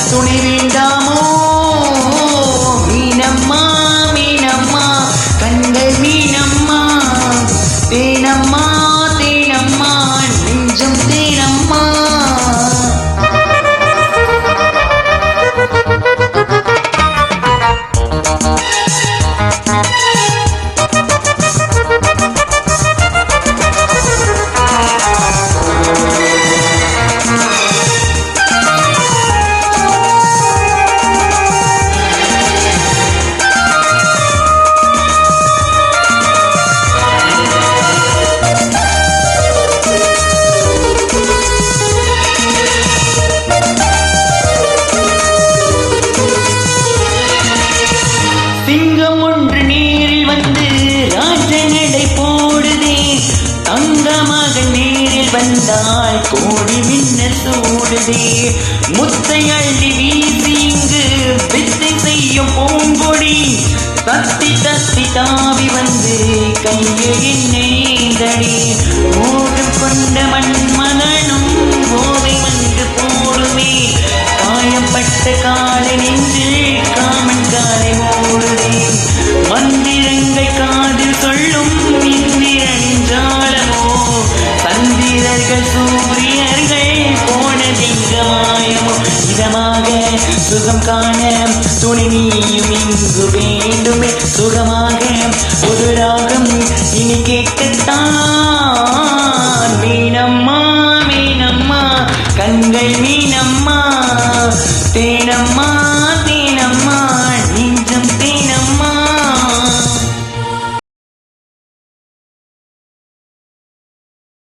துணை வேண்டாமோ மீனம்மா மீனம்மா கண்கள் மீனம்மா தேனம்மா தேனம்மா நெஞ்சம் தேனம்மா சிங்கம் ஒன்று நீரில் வந்து ராஜநடை போடுதே தங்கமாக நீரில் வந்தால் கோடி மின்னல் சூடுதே முத்தை அள்ளி வீசி இங்கு வித்தை செய்யும் பூங்கொடி தத்தி தத்தி தாவி வந்து கையில் என்னேந்தடி மோகம் கொண்ட மண்மகனும் போதை வந்து போடுமே காயப்பட்ட காலை நெஞ்சில் காமன் காலை ஓடுதே மந்திரங்கள் காதில் சொல்லும் இந்திரனின் ஜாலமோ சந்திரர்கள் சூரியர்கள் போனதிங்க மாயமோ இதமாக சுகம் காண துணை நீயும் இங்கு வேண்டுமே சுகமாக ஒரு ராகம் இனி கேட்கத்தான் மீனம்மா மீனம்மா கண்கள் மீனம்மா தேனம்மா